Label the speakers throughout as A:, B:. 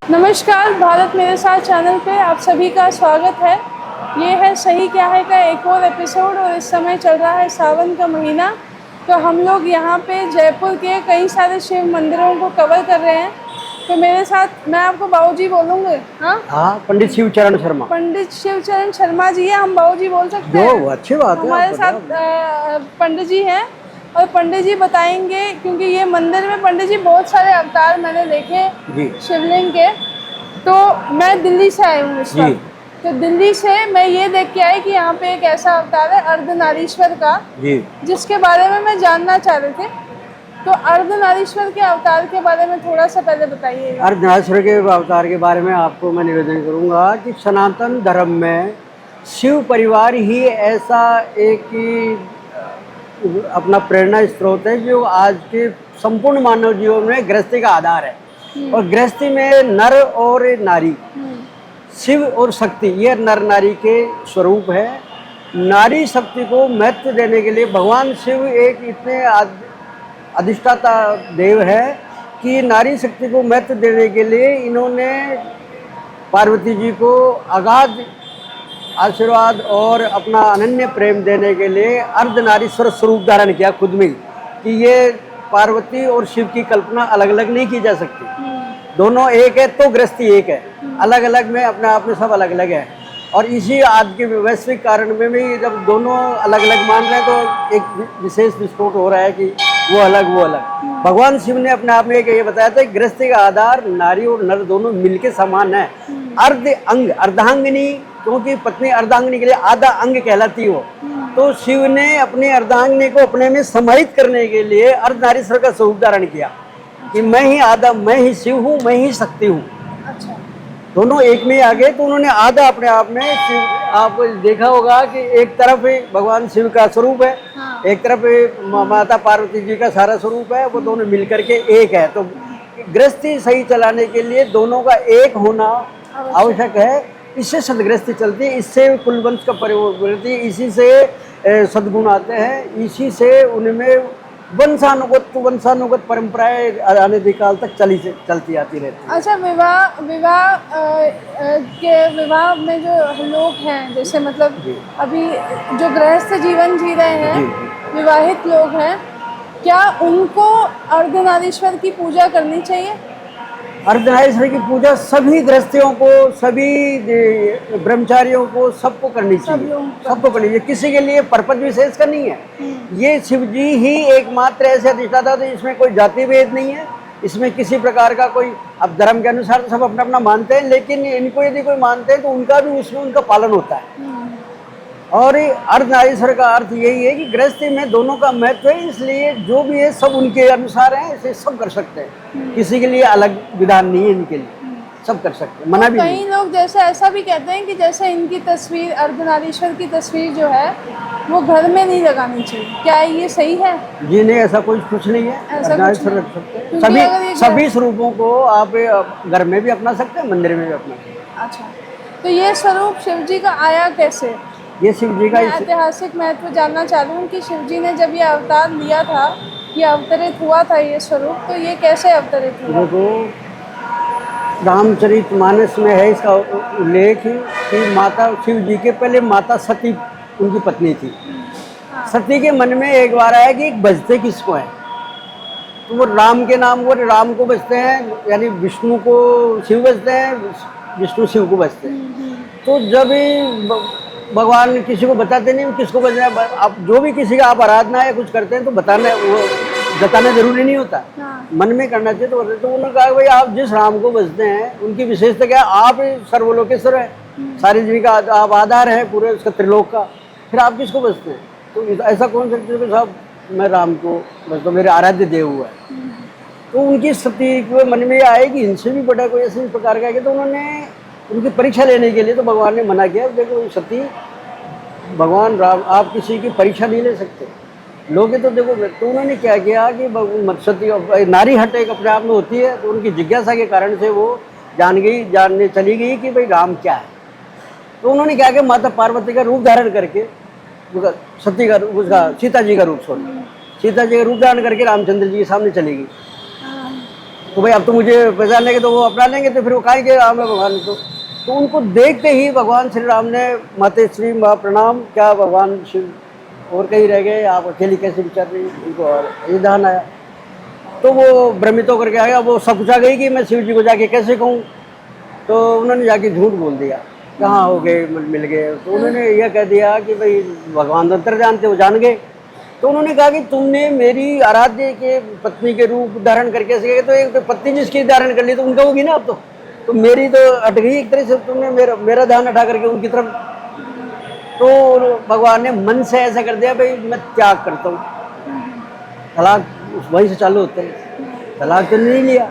A: नमस्कार, भारत मेरे साथ चैनल पे आप सभी का स्वागत है। ये है सही क्या है का एक और एपिसोड और इस समय चल रहा है सावन का महीना। तो हम लोग यहाँ पे जयपुर के कई सारे शिव मंदिरों को कवर कर रहे हैं। तो मेरे साथ मैं आपको बाबूजी बोलूँगी। हाँ,
B: पंडित शिवचरण शर्मा।
A: पंडित शिवचरण शर्मा जी है, हम बाबूजी बोल सकते हैं।
B: अच्छी बात है।
A: हमारे साथ पंडित जी हैं और पंडित जी बताएंगे, क्योंकि ये मंदिर में पंडित जी बहुत सारे अवतार मैंने देखे शिवलिंग के। तो मैं दिल्ली से आई हूँ इस वक्त, तो दिल्ली से मैं ये देख के आई कि यहाँ पे एक ऐसा अवतार है अर्धनारीश्वर का, जिसके बारे में मैं जानना चाह रहे थे। तो अर्धनारीश्वर के अवतार के बारे में थोड़ा सा पहले बताइए।
B: अर्धनारीश्वर के अवतार के बारे में आपको मैं निवेदन करूँगा कि सनातन धर्म में शिव परिवार ही ऐसा एक अपना प्रेरणा स्रोत है जो आज के संपूर्ण मानव जीवन में गृहस्थी का आधार है। और गृहस्थी में नर और नारी, शिव और शक्ति, ये नर नारी के स्वरूप है। नारी शक्ति को महत्व देने के लिए भगवान शिव एक इतने अधिष्ठाता देव है कि नारी शक्ति को महत्व देने के लिए इन्होंने पार्वती जी को अगाध आशीर्वाद और अपना अनन्य प्रेम देने के लिए अर्धनारीश्वर स्वरूप धारण किया खुद में, कि ये पार्वती और शिव की कल्पना अलग अलग नहीं की जा सकती। दोनों एक है तो गृहस्थी एक है, अलग अलग में अपने आप में सब अलग अलग है। और इसी आज के वैश्विक कारण में भी जब दोनों अलग अलग मान रहे हैं तो एक विशेष विस्फोट हो रहा है कि वो अलग वो अलग। भगवान शिव ने अपने आप में ये बताया था, गृहस्थी का आधार नारी और नर दोनों मिलके समान है। अर्ध अंग, अर्धांगिनी, क्योंकि पत्नी अर्धांगिनी के लिए आधा अंग कहलाती हो, तो शिव ने अपनी अर्धांगिनी को अपने में समाहित करने के लिए अर्धनारीश्वर का स्वरूप धारण किया कि मैं ही आधा, मैं ही शिव हूँ, मैं ही शक्ति हूँ।
A: अच्छा।
B: दोनों एक में आ गए तो उन्होंने आधा अपने आप में शिव, आप देखा होगा कि एक तरफ भगवान शिव का स्वरूप है, एक तरफ माता पार्वती जी का सारा स्वरूप है, वो दोनों मिलकर के एक है। तो गृहस्थी सही चलाने के लिए दोनों का एक होना आवश्यक है। इससे सदगृहस्थी चलती है, इससे कुलवंश का परिवर्तन, इसी से सद्गुण आते हैं, इसी से उनमें वंशानुगत परंपराएं आने काल तक चलती आती रहती है।
A: अच्छा, विवाह में जो लोग हैं, जैसे मतलब अभी जो गृहस्थ जीवन जी रहे हैं, विवाहित लोग हैं, क्या उनको अर्धनारीश्वर की पूजा करनी चाहिए?
B: अर्धनारीश्वर की पूजा सभी गृहस्थियों को, सभी ब्रह्मचारियों को, सबको करनी चाहिए, सबको करनी चाहिए। किसी के लिए पर्पज विशेष का नहीं है। ये शिव जी ही एकमात्र ऐसे अधिष्ठाता था, इसमें कोई जाति भेद नहीं है, इसमें किसी प्रकार का कोई, अब धर्म के अनुसार तो सब अपना अपना मानते हैं, लेकिन इनको यदि कोई मानते हैं तो उनका भी उसमें उनका पालन होता है। और अर्धनारीश्वर का अर्थ यही है कि गृहस्थी में दोनों का महत्व है, इसलिए जो भी है सब उनके अनुसार है, इसे सब कर सकते हैं, किसी के लिए अलग विधान नहीं है, इनके लिए सब कर सकते हैं, मना भी नहीं।
A: कई लोग जैसे ऐसा भी कहते हैं कि जैसे इनकी तस्वीर, अर्धनारीश्वर की तस्वीर जो है वो घर में नहीं लगानी चाहिए, क्या ये सही है?
B: जी नहीं, ऐसा कुछ नहीं है। अर्धनारीश्वर रख सकते हैं, सभी स्वरूपों को आप घर में भी अपना सकते हैं, मंदिर में भी अपना सकते हैं।
A: अच्छा, तो ये स्वरूप शिव जी का आया कैसे?
B: ये शिव जी का
A: ऐतिहासिक महत्व जानना चाहती हूँ कि शिव जी ने जब ये अवतार लिया था, ये अवतरित हुआ था ये स्वरूप, तो ये कैसे अवतरित हुआ?
B: देखो, रामचरितमानस में है इसका उल्लेख कि माता शिव जी के पहले माता सती उनकी पत्नी थी। सती के मन में एक बार आया कि बजते किसको है, तो वो राम के नाम को, राम को बजते हैं, यानी विष्णु को शिव बजते हैं, विष्णु शिव को बजते हैं। तो जब भगवान किसी को बताते नहीं किसको बजना है, आप जो भी किसी का आप आराधना या कुछ करते हैं तो बताना, वो बताना जरूरी नहीं होता, मन में करना चाहिए। तो उन्होंने कहा भाई आप जिस राम को बजते हैं उनकी विशेषता क्या है, आप सर्वलोकेश्वर है, सारी जीवी का आप आधार है पूरे उसका त्रिलोक का, फिर आप किसको बजते हैं? तो ऐसा कौन सकते हैं साहब मैं राम को बजता, मेरे आराध्य देव हुआ है। तो उनकी सती के मन में आए कि इनसे भी बड़ा कोई ऐसे प्रकार का है, तो उन्होंने उनकी परीक्षा लेने के लिए, तो भगवान ने मना किया, देखो सती, भगवान राम आप किसी की परीक्षा नहीं ले सकते, लोगे तो देखो। तो उन्होंने क्या किया कि सती नारी हट एक अपने आप में होती है, तो उनकी जिज्ञासा के कारण से वो जानने चली गई कि भाई राम क्या है। तो उन्होंने क्या किया, माता पार्वती का रूप धारण करके, सती का, उसका सीता जी का रूप, सीता जी का रूप धारण करके रामचंद्र जी के सामने चली गई। तो भाई अब तो मुझे पहचान लेंगे तो वो अपना लेंगे, तो फिर वो कहेंगे राम है भगवान। तो उनको देखते ही भगवान श्री राम ने माते श्री माँ प्रणाम, क्या भगवान शिव और कहीं रह गए, आप अकेली कैसे विचार रही, उनको और ये ध्यान आया। तो वो भ्रमित होकर के आया, वो सब कुछ आ गई कि मैं शिव जी को जाके कैसे कहूँ। तो उन्होंने जाके झूठ बोल दिया, कहाँ हो गए, मिल गए। तो उन्होंने यह कह दिया कि भाई भगवान अंतर्जान थे, वो जान गए। तो उन्होंने कहा कि तुमने मेरी आराध्य के पत्नी के रूप धारण करके ऐसे गए, तो एक तो पत्नी जिसकी धारण कर ली तो उनका होगी ना अब तो मेरी तो अट गई एक तरह से, तुमने मेरा ध्यान हटा करके उनकी तरफ। तो भगवान ने मन से ऐसा कर दिया, भाई मैं त्याग करता हूँ। तलाक वहीं से चालू होते हैं, तलाक तो नहीं लिया,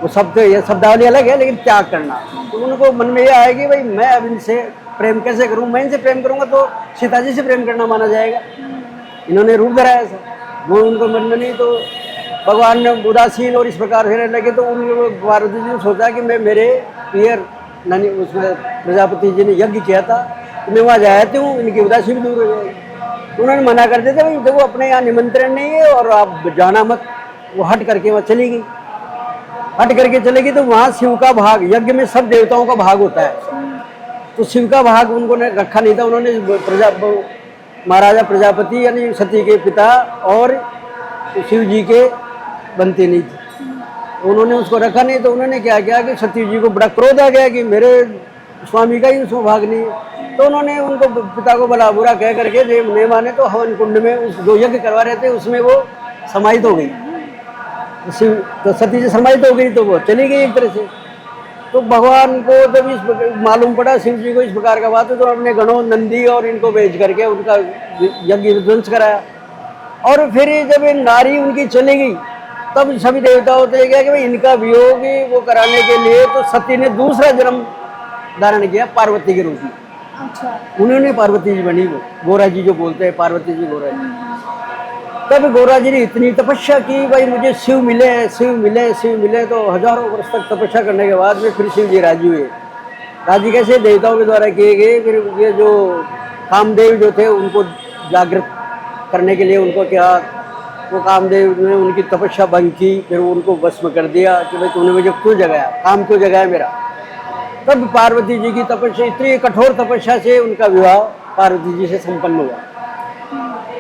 B: वो शब्द ये शब्दावली अलग है, लेकिन त्याग करना। तो उनको मन में ये आया कि भाई मैं अब इनसे प्रेम कैसे करूं, मैं इनसे प्रेम करूंगा तो सीता जी से प्रेम करना माना जाएगा। इन्होंने रूप धरा ऐसा, वो उनको मन में नहीं। तो भगवान ने उदासीन और इस प्रकार से रहने लगे। तो उनको पार्वती जी ने सोचा कि मैं मेरे पियर नानी उसमें प्रजापति जी ने यज्ञ किया था, तो मैं वहाँ जाती हूँ, इनकी उदासी भी दूर हो जाएगी। तो उन्होंने मना कर दिया था, भाई देखो अपने यहाँ निमंत्रण नहीं है और आप जाना मत। वो हट करके वहाँ चली गई, हट करके चलेगी। तो वहाँ शिव का भाग, यज्ञ में सब देवताओं का भाग होता है, तो शिव का भाग उनको ने रखा नहीं था। उन्होंने महाराजा प्रजापति यानी सती के पिता और शिव जी के बनते नहीं थे, उन्होंने उसको रखा नहीं। तो उन्होंने क्या किया कि सती जी को बड़ा क्रोध आ गया कि मेरे स्वामी का ही उसमें भाग नहीं है। तो उन्होंने उनको पिता को भला बुरा कह करके देव ने माने, तो हवन कुंड में उस जो यज्ञ करवा रहे थे उसमें वो समाहित हो गई। शिव तो सती जी समाहित हो गई, तो वो चली गई एक तरह से। तो भगवान को जब इस मालूम पड़ा शिव जी को इस प्रकार का बात है, तो अपने गणों नंदी और इनको भेज करके उनका यज्ञ विध्वंस कराया। और फिर जब ये नारी उनकी चली गई, तब सभी देवताओं से गया कि भाई इनका वियोग वो कराने के लिए तो सती ने दूसरा जन्म धारण किया पार्वती के रूप में।
A: अच्छा।
B: उन्होंने पार्वती जी बनी, वो गोरा जी जो बोलते हैं, पार्वती जी गोरा जी। तब गोरा जी ने इतनी तपस्या की, भाई मुझे शिव मिले, शिव मिले, शिव मिले। तो हजारों वर्ष तक तपस्या करने के बाद में फिर शिव जी राजी हुए। राजी कैसे, देवताओं के द्वारा किए गए। फिर ये जो कामदेव जो थे उनको जागृत करने के लिए उनको क्या, वो कामदेव ने उनकी तपस्या भंग की, फिर उनको भस्म कर दिया कि भाई तुमने मुझे क्यों जगाया, काम क्यों जगाया मेरा। तब पार्वती जी की तपस्या, इतनी कठोर तपस्या से उनका विवाह पार्वती जी से संपन्न हुआ।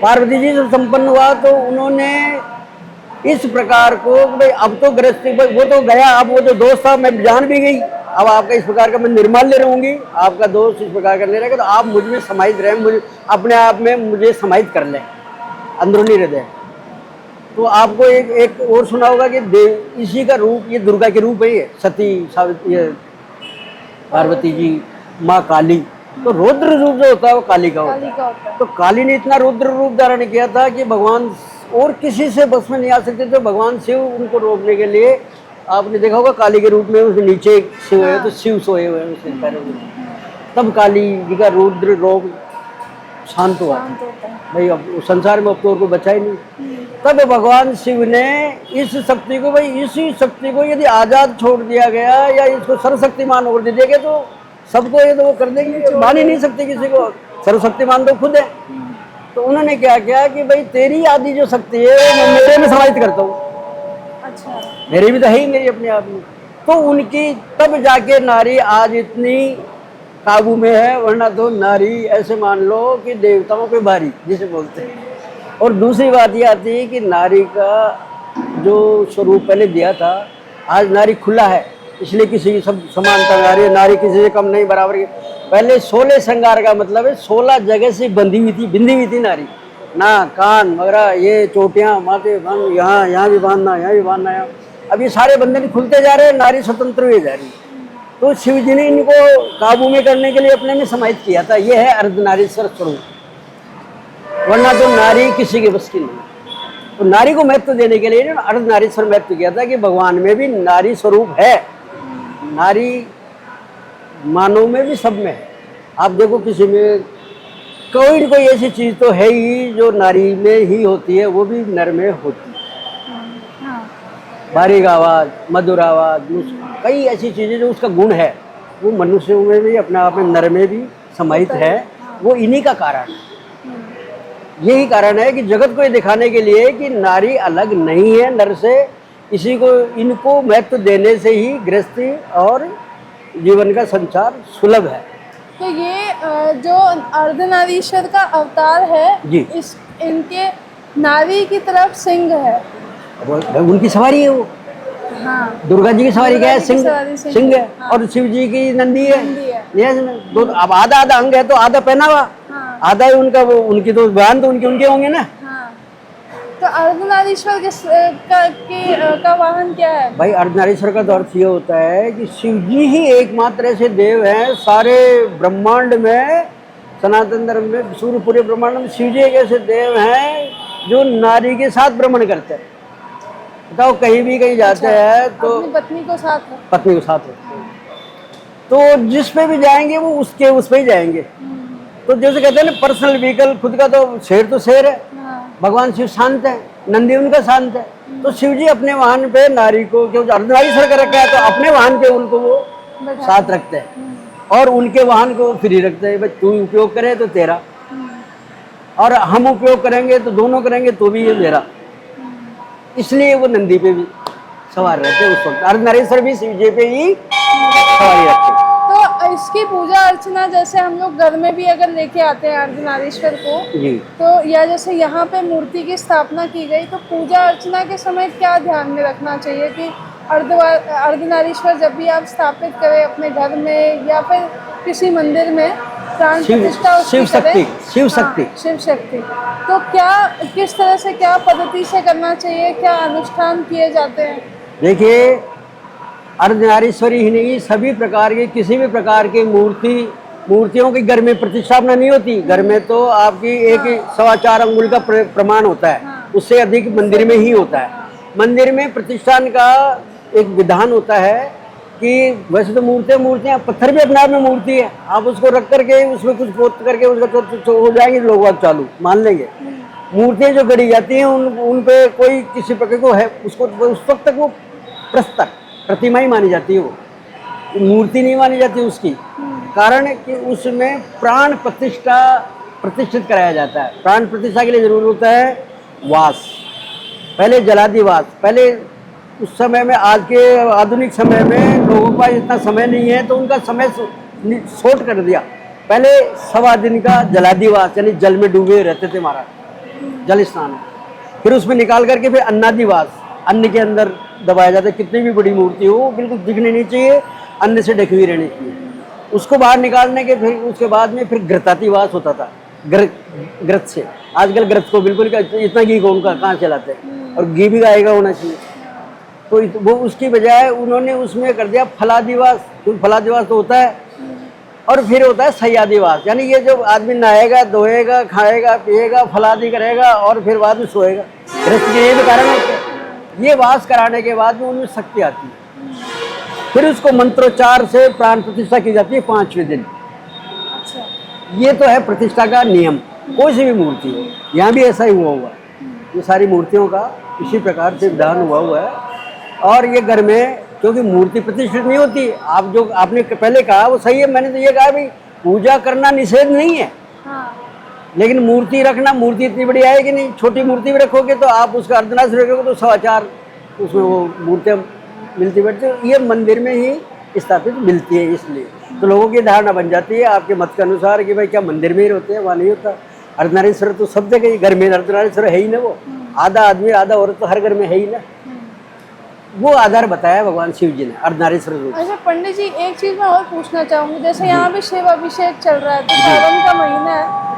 B: पार्वती जी से संपन्न हुआ तो उन्होंने इस प्रकार को भाई अब तो गृहस्थी, वो तो गया, अब वो जो दोस्त था मैं जान भी गई, अब आपका इस प्रकार का मैं निर्माल्य रहूंगी, आपका दोस्त इस प्रकार का नहीं रहेगा, तो आप मुझ में समाहित रहें, मुझे अपने आप में मुझे समाहित कर लें अंदरूनी हृदय। तो आपको एक और सुना होगा कि देव इसी का रूप, ये दुर्गा के रूप है, ये सती सावित्री, ये पार्वती जी माँ काली। तो रुद्र रूप जो होता है वो काली का होता है। तो काली ने इतना रुद्र रूप धारण किया था कि भगवान और किसी से बस में नहीं आ सकते थे। भगवान शिव उनको रोकने के लिए, आपने देखा होगा काली के रूप में उसके नीचे शिव है, तो शिव सोए हुए हैं उसके पैरों में। तब काली जी का रुद्र रोग शांत हुआ भाई, अब संसार में अब तो और कोई बचा ही नहीं। तब भगवान शिव ने इस शक्ति को, भाई इसी शक्ति को यदि आजाद छोड़ दिया गया या इसको सर्वशक्तिमान और दे दिया गया तो सबको ये तो वो कर देंगे, मान ही नहीं सकते किसी को, सर्वशक्तिमान तो खुद है। तो उन्होंने क्या किया कि भाई तेरी आदि जो शक्ति है मैं मेरे में समाहित करता हूँ। अच्छा। मेरी भी तो है ही, मेरी अपने आप में। तो उनकी तब जाके नारी आज इतनी काबू में है, वरना तो नारी ऐसे मान लो कि देवताओं पे भारी जिसे बोलते हैं। और दूसरी बात ये आती है कि नारी का जो स्वरूप पहले दिया था, आज नारी खुला है, इसलिए किसी की सब समानता, नारी किसी से कम नहीं, बराबर की। पहले 16 श्रृंगार का मतलब है 16 जगह से बंधी हुई थी, बिंदी हुई थी नारी, ना कान वगैरह, ये चोटियाँ माथे बांध, यहाँ भी बांधना, यहाँ भी बांधना। यहाँ अब ये सारे बंधन खुलते जा रहे हैं, नारी स्वतंत्र हुई जा रही है। तो शिव जी ने इनको काबू में करने के लिए अपने में समाहित किया था। ये है अर्धनारीश्वर स्वरूप, वरना तो नारी किसी के बस की नहीं। तो नारी को महत्व देने के लिए अर्धनारीश्वर महत्व किया था कि भगवान में भी नारी स्वरूप है, नारी मानव में भी, सब में है। आप देखो किसी में कोई न कोई ऐसी चीज तो है ही जो नारी में ही होती है, वो भी नर में होती है। बारीक आवाज, मधुर आवाज, कई ऐसी चीजें जो उसका गुण है, वो मनुष्य में भी, अपने आप में नर में भी समाहित है। वो इन्हीं का कारण है। यही कारण है कि जगत को ये दिखाने के लिए कि नारी अलग नहीं है नर से, इसी को इनको महत्व देने से ही गृहस्थी और जीवन का संचार सुलभ है।
A: तो ये जो अर्धनारीश्वर का अवतार है,
B: जी।
A: इस इनके नारी की तरफ सिंह है।
B: उनकी सवारी है वो।
A: हाँ,
B: दुर्गा जी की सवारी क्या है?
A: दुर्गा जी की सवारी
B: सिंह,
A: सिंह
B: सिंह है।
A: हाँ।
B: और शिव जी की नंदी है।
A: नंदी है।
B: ये दो, अब आधा आधा अंग है तो आधा पहना हुआ,
A: हाँ।
B: आधा ही उनका, वो उनकी तो बयान तो उनके होंगे ना।
A: हाँ, तो अर्धनारीश्वर का वाहन क्या है?
B: भाई अर्धनारीश्वर का तो अर्थ ये होता है कि शिव जी ही एकमात्र ऐसे देव हैं सारे ब्रह्मांड में, सनातन धर्म में, सूर्य पूरे ब्रह्मांड में शिव जी एक ऐसे देव हैं जो नारी के साथ भ्रमण करते हैं। बताओ कहीं भी कहीं जाते हैं तो
A: अपनी पत्नी को साथ
B: पत्नी के साथ रखते हैं, तो जिस पे भी जाएंगे वो उसके उस पे ही जाएंगे। तो जैसे कहते हैं ना पर्सनल व्हीकल, खुद का तो शेर है।
A: हाँ।
B: भगवान शिव शांत है, नंदी उनका शांत है, तो शिव जी अपने वाहन पे नारी को, क्योंकि अर्धनारीश्वर का रखा है तो अपने वाहन पे उनको वो साथ रखते हैं और उनके वाहन को फ्री रखते हैं। भाई तू उपयोग करे तो तेरा, और हम उपयोग करेंगे तो दोनों करेंगे तो भी ये मेरा। इसलिए वो नंदी पे भी सवार रहते उस वक्त। अर्धनारीश्वर भी शिव जी पे ही सवारी रखते।
A: तो इसकी पूजा अर्चना जैसे हम लोग घर में भी अगर लेके आते हैं अर्धनारीश्वर को,
B: जी।
A: तो या जैसे यहाँ पे मूर्ति की स्थापना की गई, तो पूजा अर्चना के समय क्या ध्यान में रखना चाहिए कि अर्धनारीश्वर जब भी आप स्थापित करें अपने घर में या फिर किसी मंदिर में प्राण प्रतिष्ठा उसकी
B: शिव शक्ति,
A: करें?
B: शिव शक्ति,
A: हाँ, शिव शक्ति, तो क्या किस तरह से, क्या पद्धति से करना चाहिए, क्या अनुष्ठान किए जाते हैं?
B: देखिए अर्धनारीश्वरी ही नहीं, सभी प्रकार के किसी भी प्रकार की मूर्तियों की घर में प्रतिष्ठापना नहीं होती। घर में तो आपकी एक 4.25 अंगुल का प्रमाण होता है, उससे अधिक मंदिर में ही होता है। मंदिर में प्रतिष्ठान का एक विधान होता है कि वैसे तो मूर्तियाँ पत्थर भी अपने आप में मूर्ति है, आप उसको रख करके उसमें कुछ पोत करके उसका तो हो जाएंगे लोग आप चालू मान लेंगे। मूर्तियाँ जो गढ़ी जाती हैं उन पे कोई किसी प्रकार को है, उसको उस वक्त तक वो प्रस्तक प्रतिमा ही मानी जाती है, वो मूर्ति नहीं मानी जाती उसकी। कारण है कि उसमें प्राण प्रतिष्ठित कराया जाता है। प्राण प्रतिष्ठा के लिए जरूर होता है वास, पहले जलादिवास। पहले उस समय में, आज के आधुनिक समय में लोगों के पास इतना समय नहीं है तो उनका समय शॉर्ट कर दिया। पहले 1.25 दिन का जलादिवास, यानी जल में डूबे रहते थे महाराज, जल स्नान। फिर उसमें निकाल करके फिर अन्नादिवास, अन्न के अंदर दबाया जाता है। कितनी भी बड़ी मूर्ति हो बिल्कुल दिखनी नहीं चाहिए, अन्न से ढकी हुई रहनी चाहिए। उसको बाहर निकालने के फिर उसके बाद में फिर घृतातिवास होता था, घृत से। आजकल घृत को बिल्कुल इतना घी को उनका कहाँ चलाते हैं, और घी भी गाय का होना चाहिए। तो वो उसकी बजाय उन्होंने उसमें कर दिया फलादिवास, क्योंकि फलादिवास तो होता है। और फिर होता है शय्यादिवास, यानी ये जो आदमी नहाएगा, धोएगा, खाएगा, पिएगा, फलादि करेगा और फिर बाद में सोएगा। गृहस्थ के ये भी कारण होते हैं। ये वास कराने के बाद में उनमें शक्ति आती है। फिर उसको मंत्रोच्चार से प्राण प्रतिष्ठा की जाती है 5वें दिन।
A: अच्छा,
B: ये तो है प्रतिष्ठा का नियम, कोई सी भी मूर्ति हो। यहाँ भी ऐसा ही हुआ हुआ, ये सारी मूर्तियों का इसी प्रकार से विधान हुआ है। और ये घर में क्योंकि मूर्ति प्रतिष्ठित नहीं होती, आप जो आपने पहले कहा वो सही है। मैंने तो ये कहा भाई पूजा करना निषेध नहीं है, लेकिन मूर्ति रखना, मूर्ति इतनी बड़ी आएगी नहीं। छोटी मूर्ति भी रखोगे तो आप उसका अर्धनारीश्वर रखोगे तो 4.25 उसमें वो मूर्तियाँ मिलती बैठती, ये मंदिर में ही स्थापित मिलती है। इसलिए तो लोगों की धारणा बन जाती है आपके मत के अनुसार कि भाई क्या मंदिर में ही होते हैं, वहाँ नहीं होता। अर्धनारीश्वर तो सब जगह, घर में अर्धनारीश्वर है ही ना, वो आधा आदमी आधा औरत तो हर घर में है ही ना। वो आधार बताया भगवान शिव जी ने अर्धनारीश्वर रूप।
A: अच्छा पंडित जी, एक चीज़ मैं और पूछना चाहूँगी, जैसे यहाँ भी शिव अभिषेक चल रहा है, तो सावन का महीना है।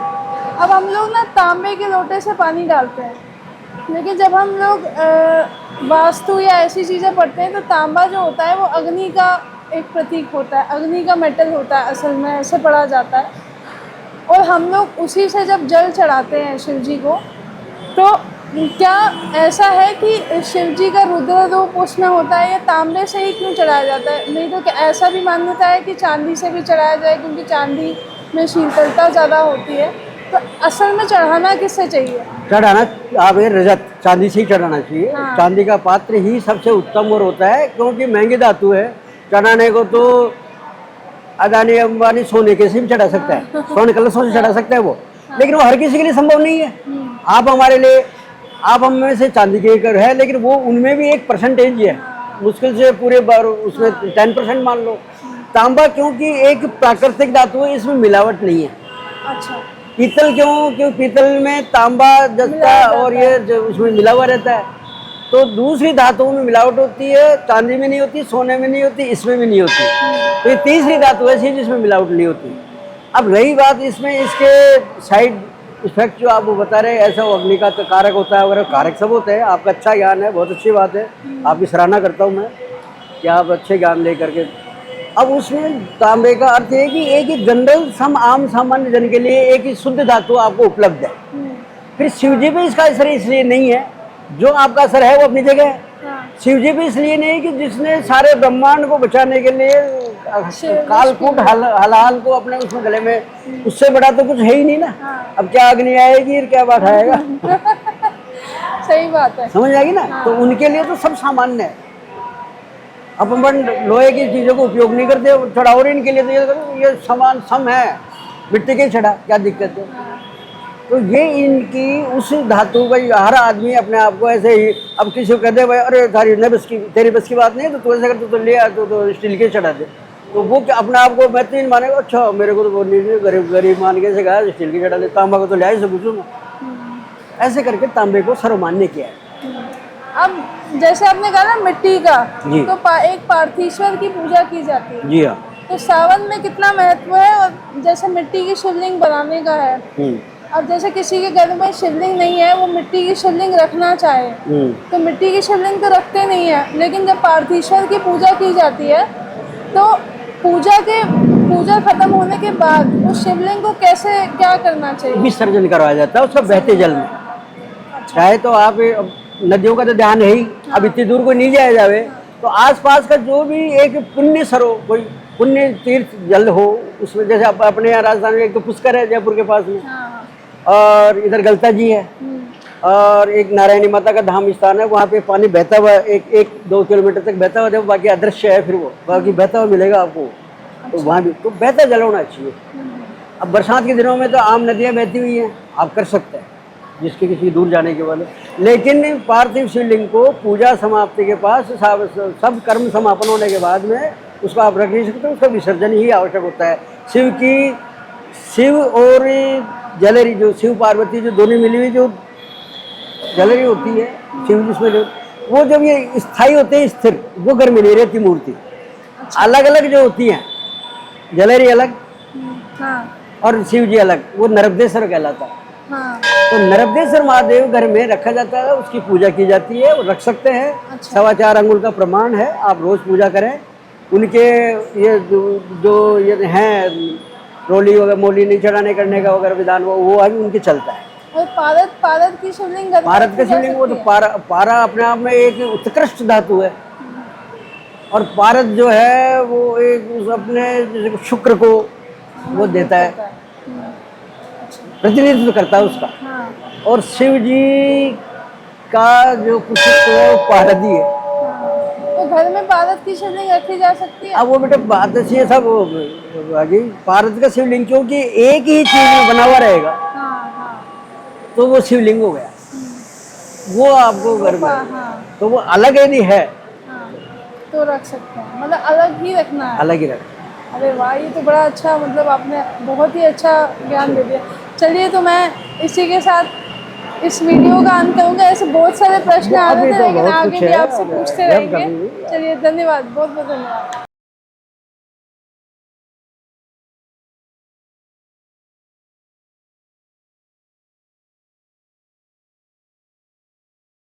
A: अब हम लोग ना तांबे के लोटे से पानी डालते हैं, लेकिन जब हम लोग वास्तु या ऐसी चीज़ें पढ़ते हैं तो तांबा जो होता है वो अग्नि का एक प्रतीक होता है, अग्नि का मेटल होता है, असल में ऐसे पढ़ा जाता है। और हम लोग उसी से जब जल चढ़ाते हैं शिव जी को, तो क्या ऐसा है कि शिव जी का रुद्र रूप उसमें होता है, या तांबे से ही क्यों चढ़ाया जाता है? नहीं तो क्या ऐसा भी मान्यता है कि चांदी से भी चढ़ाया जाए, क्योंकि चांदी में शीतलता ज़्यादा होती है। तो असल में चढ़ाना किससे चाहिए?
B: चढ़ाना आप रजत, चांदी से ही चढ़ाना चाहिए।
A: हाँ।
B: चांदी का पात्र ही सबसे उत्तम और होता है, क्योंकि महंगी धातु है। चढ़ाने को तो अदानी अंबानी सोने के से भी चढ़ा सकता है, स्वर्ण कलशों से चढ़ा सकता है वो, लेकिन वो हर किसी के लिए संभव नहीं है। आप हमारे लिए आप हम में से चांदी के कर है, लेकिन वो उनमें भी एक परसेंटेज है, मुश्किल से पूरे बार उसमें 10% मान लो। तांबा क्योंकि एक प्राकृतिक धातु है, इसमें मिलावट नहीं है।
A: अच्छा।
B: पीतल क्योंकि पीतल में तांबा जस्ता और ये जो उसमें मिला हुआ रहता है, तो दूसरी धातुओं में मिलावट होती है, चांदी में नहीं होती, सोने में नहीं होती, इसमें भी नहीं होती। तो ये तीसरी धातु ऐसी है जिसमें मिलावट नहीं होती। अब रही बात इसमें इसके साइड इफेक्ट जो आप वो बता रहे हैं, ऐसा वो अग्नि का तो कारक होता है वगैरह, कारक सब होते हैं। आपका अच्छा ज्ञान है, बहुत अच्छी बात है, आपकी सराहना करता हूँ मैं कि आप अच्छे ज्ञान ले करके। अब उसमें तांबे का अर्थ है कि एक ही जनरल आम सामान्य जन के लिए एक ही शुद्ध धातु आपको उपलब्ध है। फिर शिव जी पे इसका असर इसलिए नहीं है, जो आपका असर है वो अपनी जगह है। शिव जी भी इसलिए नहीं कि जिसने सारे ब्रह्मांड को बचाने के लिए कालकूट हलाल को अपने उसमें गले में, उससे बड़ा तो कुछ है ही नहीं ना। अब क्या अग्नि आएगी और क्या बात आएगा।
A: सही बात है,
B: समझ आएगी ना। तो उनके लिए तो सब सामान्य है। अपन लोहे की चीजों को उपयोग नहीं करते, छड़ा, और इनके लिए तो ये समान सम है, मिट्टी के छड़ा, क्या दिक्कत है। तो ये इनकी उस धातु भाई, हर आदमी अपने आप को ऐसे ही, अब किसी को कहते हैं भाई अरे थारी न बस की, तेरी बस की बात नहीं है, तो तू ऐसा कर, तो ले आ, तो स्टील के चढ़ा दे, तो वो अपने आप को मैं तीन मानेगा, अच्छा मेरे को तो वो नहीं, गरीब मान के से कहा स्टील के चढ़ा दे, तांबा को तो ले आए से पूछूंगा। ऐसे करके तांबे को सर्वमान्य किया है।
A: अब जैसे आपने कहा ना मिट्टी का, तो एक पार्थीश्वर की पूजा की जाती है।
B: जी हाँ।
A: तो सावन में कितना महत्व है, और जैसे मिट्टी की शिवलिंग बनाने का है, अब जैसे किसी के घर में शिवलिंग नहीं है, वो मिट्टी की शिवलिंग रखना चाहे, तो मिट्टी की शिवलिंग तो रखते नहीं है, लेकिन जब पार्थीश्वर की पूजा की जाती है तो पूजा खत्म होने के बाद उस शिवलिंग को कैसे क्या करना चाहिए?
B: विसर्जन करवाया जाता है उसका बहते जल में। चाहे तो आप नदियों का तो ध्यान है ही, अब इतनी दूर को नहीं जाया जावे, तो आसपास का जो भी एक पुण्य सरो, कोई पुण्य तीर्थ जल हो, उसमें जैसे अपने यहाँ राजस्थान में एक तो पुष्कर है जयपुर के पास में, और इधर गलता जी है, और एक नारायणी माता का धाम स्थान है, वहाँ पे पानी बहता हुआ एक 2 किलोमीटर तक बहता हुआ, जब बाकी अदृश्य है, फिर वो बाकी बहता हुआ मिलेगा आपको। तो वहाँ भी तो बहता जल होना चाहिए। अब बरसात के दिनों में तो आम नदियाँ बहती हुई हैं, आप कर सकते हैं जिसके किसी दूर जाने के वाले, लेकिन पार्थिव शिवलिंग को पूजा समाप्ति के पास सब कर्म समापन होने के बाद में उसको आप रख नहीं सकते, उसका विसर्जन ही आवश्यक होता है। शिव और जलेरी, जो शिव पार्वती जो दोनों मिली हुई जो जलेरी होती है, शिव जिसमें वो जब ये स्थायी होते हैं स्थिर, वो घर में नहीं रहती मूर्ति। अलग अलग जो होती हैं, जलेरी अलग और शिव जी अलग, वो नर्मदेश्वर कहलाता है। तो नर्मदेश्वर महादेव घर में रखा जाता है, उसकी पूजा की जाती है, वो रख सकते हैं। 4.25 अंगुल का प्रमाण है, आप रोज पूजा करें। उनके ये जो ये हैं रोली वगैरह मोली नहीं चढ़ाने करने का वगैरह विधान, वो अभी उनके चलता है।
A: और पारद की शिवलिंग,
B: पारद का शिवलिंग, वो तो पारा अपने आप में एक उत्कृष्ट धातु है, और पारद जो है वो एक अपने शुक्र को वो देता है, प्रतिनिधित्व करता है उसका। और शिव जी का जो पुष्प है वो पारदी है।
A: तो घर में पारद की शिवलिंग रखी जा सकती है?
B: अब वो बेटा बात ऐसी है सब, पारद का शिवलिंग क्योंकि एक ही चीज में बना हुआ रहेगा, तो वो शिवलिंग हो गया। वो आपको घर में तो वो अलग यदि है
A: तो रख सकते हैं, मतलब अलग ही रखना है,
B: अलग ही रखना।
A: अरे वाह, ये तो बड़ा अच्छा, मतलब आपने बहुत ही अच्छा ज्ञान दे दिया। चलिए, तो मैं इसी के साथ इस वीडियो का अंत करूँगा। ऐसे बहुत सारे प्रश्न आ रहे थे, लेकिन आगे भी आपसे पूछते रहेंगे। चलिए, धन्यवाद, बहुत बहुत धन्यवाद।